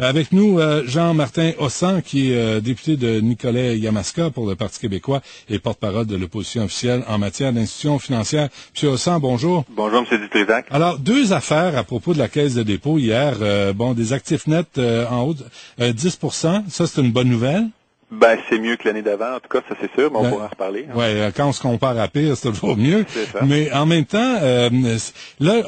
Avec nous, Jean-Martin Hossan, qui est député de Nicolet-Yamaska pour le Parti québécois et porte-parole de l'opposition officielle en matière d'institutions financières. Monsieur Hossan, bonjour. Bonjour, M. Dutrisac. Alors, deux affaires à propos de la Caisse de dépôt hier. Des actifs nets en haut de 10 %. Ça, c'est une bonne nouvelle. Ben, c'est mieux que l'année d'avant, en tout cas, ça c'est sûr, mais on pourra en reparler. Oui, quand on se compare à pire, c'est toujours mieux. C'est ça. Mais en même temps, là,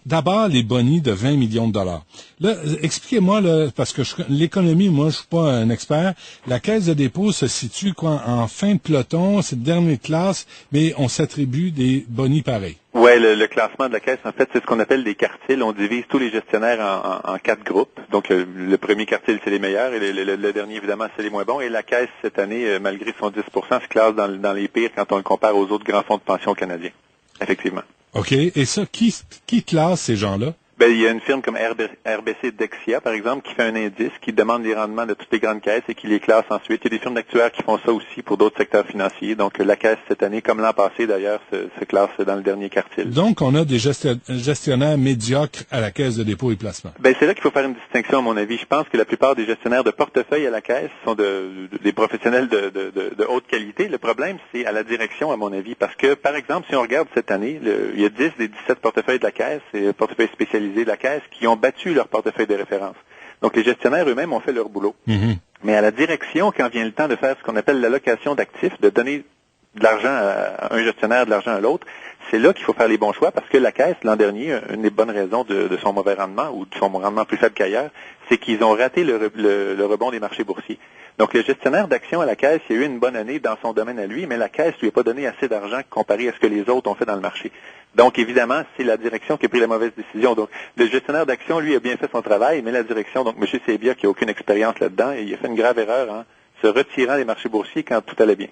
d'abord, les bonnies de 20 millions de dollars. Là, expliquez-moi, là, parce que l'économie, moi, je suis pas un expert. La Caisse de dépôt se situe, en fin de peloton, c'est dernière classe, mais on s'attribue des bonnies pareils. Oui, le classement de la Caisse, en fait, c'est ce qu'on appelle des quartiles. On divise tous les gestionnaires en 4 groupes. Donc, le premier quartile, c'est les meilleurs, et le dernier, évidemment, c'est les moins bons. Et la Caisse, cette année, malgré son 10 se classe dans les pires quand on le compare aux autres grands fonds de pension canadiens. Effectivement. OK. Et ça, qui classe ces gens-là? Ben, il y a une firme comme RBC Dexia, par exemple, qui fait un indice, qui demande les rendements de toutes les grandes caisses et qui les classe ensuite. Il y a des firmes d'actuaires qui font ça aussi pour d'autres secteurs financiers. Donc, la Caisse, cette année, comme l'an passé d'ailleurs, se classe dans le dernier quartile. Donc, on a des gestionnaires médiocres à la Caisse de dépôt et placement. Ben, c'est là qu'il faut faire une distinction, à mon avis. Je pense que la plupart des gestionnaires de portefeuille à la Caisse sont des professionnels de haute qualité. Le problème, c'est à la direction, à mon avis. Parce que, par exemple, si on regarde cette année, il y a 10 des 17 portefeuilles de la Caisse, et portefeuilles spécialisés de la Caisse, qui ont battu leur portefeuille de référence. Donc, les gestionnaires eux-mêmes ont fait leur boulot. Mm-hmm. Mais à la direction, quand vient le temps de faire ce qu'on appelle l'allocation d'actifs, de donner de l'argent à un gestionnaire, de l'argent à l'autre, c'est là qu'il faut faire les bons choix, parce que la Caisse, l'an dernier, une des bonnes raisons de son mauvais rendement, ou de son rendement plus faible qu'ailleurs, c'est qu'ils ont raté le rebond des marchés boursiers. Donc, le gestionnaire d'actions à la Caisse, il a eu une bonne année dans son domaine à lui, mais la Caisse lui a pas donné assez d'argent comparé à ce que les autres ont fait dans le marché. Donc, évidemment, c'est la direction qui a pris la mauvaise décision. Donc, le gestionnaire d'actions, lui, a bien fait son travail, mais la direction, donc M. Sebia, qui n'a aucune expérience là-dedans, il a fait une grave erreur, se retirant des marchés boursiers quand tout allait bien.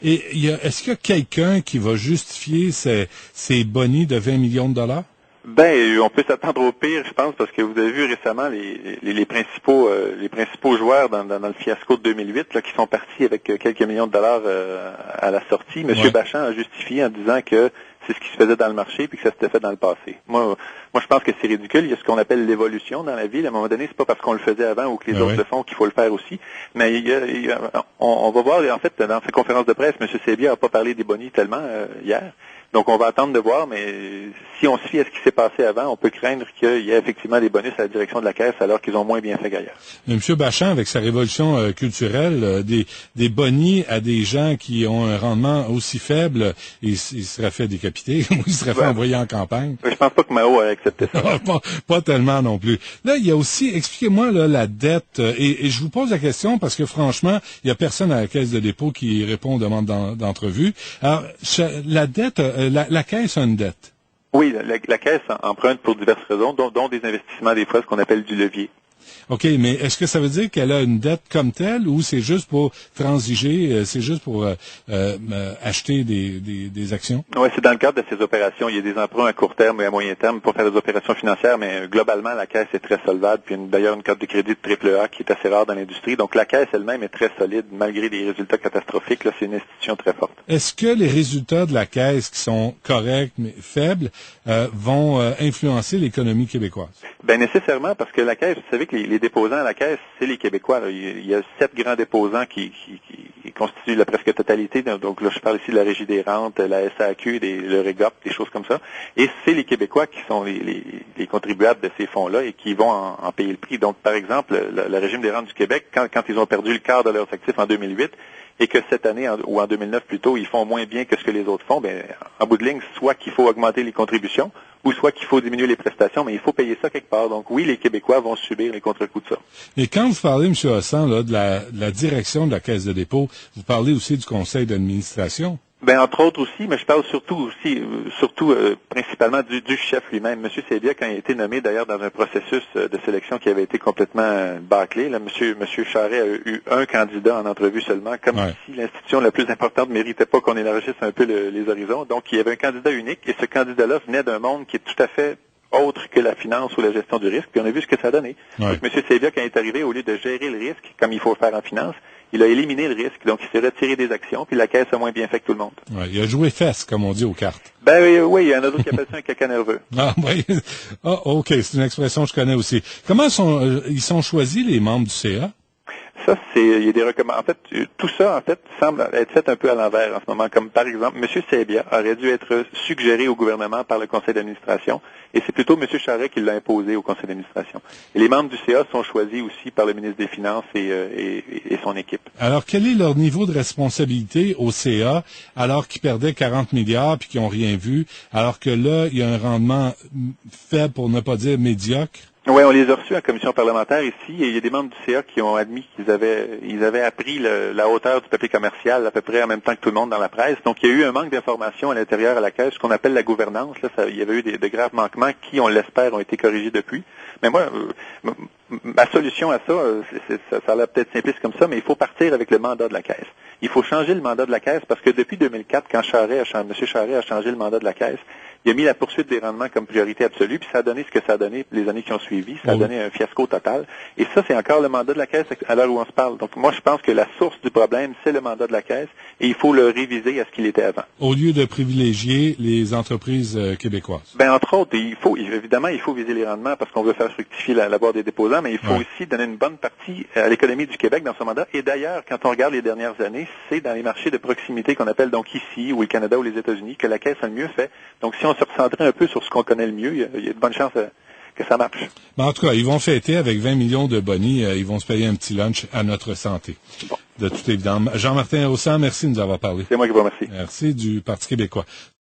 Et est-ce qu'il y a quelqu'un qui va justifier ces bonnies de 20 millions de dollars? Ben, on peut s'attendre au pire, je pense, parce que vous avez vu récemment les principaux joueurs dans le fiasco de 2008, là, qui sont partis avec quelques millions de dollars à la sortie. M. Bachand a justifié en disant que c'est ce qui se faisait dans le marché puis que ça s'était fait dans le passé. Moi, je pense que c'est ridicule. Il y a ce qu'on appelle l'évolution dans la vie. À un moment donné, c'est pas parce qu'on le faisait avant ou que les autres le font qu'il faut le faire aussi. Mais on va voir, en fait, dans sa conférence de presse, M. Sebia n'a pas parlé des bonnies tellement hier. Donc, on va attendre de voir, mais si on se fie à ce qui s'est passé avant, on peut craindre qu'il y ait effectivement des bonus à la direction de la Caisse alors qu'ils ont moins bien fait qu'ailleurs. M. Bachand, avec sa révolution culturelle, des bonnies à des gens qui ont un rendement aussi faible, il serait fait décapiter ou il serait fait envoyer en campagne. Je pense pas que Mao a accepté ça. pas tellement non plus. Là, il y a aussi, expliquez-moi là, la dette, et je vous pose la question parce que franchement, il y a personne à la Caisse de dépôt qui répond aux demandes d'entrevue. Alors, la dette, la Caisse a une dette. Oui, la Caisse emprunte pour diverses raisons, dont des investissements, des fois, ce qu'on appelle du levier. OK, mais est-ce que ça veut dire qu'elle a une dette comme telle ou c'est juste pour transiger, c'est juste pour acheter des actions? Oui, c'est dans le cadre de ces opérations. Il y a des emprunts à court terme et à moyen terme pour faire des opérations financières, mais globalement, la Caisse est très solvable. Puis d'ailleurs, une carte de crédit de AAA qui est assez rare dans l'industrie. Donc, la Caisse elle-même est très solide, malgré des résultats catastrophiques. Là, c'est une institution très forte. Est-ce que les résultats de la Caisse, qui sont corrects mais faibles, vont influencer l'économie québécoise? Ben nécessairement, parce que la Caisse, vous savez que les déposants à la Caisse, c'est les Québécois. Là. Il y a 7 grands déposants qui constituent la presque totalité. Donc là, je parle ici de la Régie des rentes, la SAQ, le REGOP, des choses comme ça. Et c'est les Québécois qui sont les contribuables de ces fonds-là et qui vont en payer le prix. Donc, par exemple, le régime des rentes du Québec, quand ils ont perdu le quart de leurs actifs en 2008, et que cette année, ou en 2009 plutôt, ils font moins bien que ce que les autres font, ben, en bout de ligne, soit qu'il faut augmenter les contributions, ou soit qu'il faut diminuer les prestations, mais il faut payer ça quelque part. Donc oui, les Québécois vont subir les contre-coups de ça. Et quand vous parlez, M. Hossan, là, de la direction de la Caisse de dépôt, vous parlez aussi du conseil d'administration? Ben entre autres aussi, mais je parle surtout principalement du chef lui-même. M. Sebia, quand il a été nommé d'ailleurs dans un processus de sélection qui avait été complètement bâclé, là, M. Charest a eu un candidat en entrevue seulement, comme si l'institution la plus importante ne méritait pas qu'on élargisse un peu les horizons. Donc il y avait un candidat unique et ce candidat-là venait d'un monde qui est tout à fait autre que la finance ou la gestion du risque, puis on a vu ce que ça a donné. Donc, M. Sebia, quand il est arrivé, au lieu de gérer le risque, comme il faut le faire en finance, il a éliminé le risque, donc il s'est retiré des actions, puis la Caisse a moins bien fait que tout le monde. Ouais, il a joué fesse, comme on dit aux cartes. Ben oui, il y en a d'autres qui appellent ça un caca nerveux. Ah oui. Ah, OK, c'est une expression que je connais aussi. Comment ils sont choisis, les membres du CA? Ça, il y a des recommandations. En fait, tout ça, semble être fait un peu à l'envers en ce moment. Comme par exemple, M. Sebia aurait dû être suggéré au gouvernement par le conseil d'administration, et c'est plutôt M. Charest qui l'a imposé au conseil d'administration. Et les membres du CA sont choisis aussi par le ministre des Finances et son équipe. Alors, quel est leur niveau de responsabilité au CA, alors qu'ils perdaient 40 milliards puis qu'ils n'ont rien vu, alors que là, il y a un rendement faible, pour ne pas dire médiocre? Oui, on les a reçus en commission parlementaire ici, et il y a des membres du CA qui ont admis qu'ils avaient appris la hauteur du papier commercial à peu près en même temps que tout le monde dans la presse. Donc, il y a eu un manque d'informations à l'intérieur à la Caisse, ce qu'on appelle la gouvernance. Là, il y avait eu de graves manquements qui, on l'espère, ont été corrigés depuis. Mais moi, ma solution à ça, ça a l'air peut-être simpliste comme ça, mais il faut partir avec le mandat de la Caisse. Il faut changer le mandat de la Caisse parce que depuis 2004, quand M. Charest a changé le mandat de la Caisse, il a mis la poursuite des rendements comme priorité absolue, puis ça a donné ce que ça a donné les années qui ont suivi. Ça a donné un fiasco total. Et ça, c'est encore le mandat de la Caisse à l'heure où on se parle. Donc, moi, je pense que la source du problème, c'est le mandat de la Caisse, et il faut le réviser à ce qu'il était avant. Au lieu de privilégier les entreprises québécoises. Ben, entre autres, il faut viser les rendements parce qu'on veut faire fructifier la boîte des déposants, mais il faut aussi donner une bonne partie à l'économie du Québec dans ce mandat. Et d'ailleurs, quand on regarde les dernières années, c'est dans les marchés de proximité qu'on appelle donc ici, ou le Canada ou les États-Unis, que la Caisse a le mieux fait. Donc, si on se recentrait un peu sur ce qu'on connaît le mieux, il y a de bonnes chances que ça marche. Mais en tout cas, ils vont fêter avec 20 millions de bonnies. Ils vont se payer un petit lunch à notre santé. Bon. De toute évidence. Jean-Martin Roussan, merci de nous avoir parlé. C'est moi qui vous remercie. Merci du Parti québécois.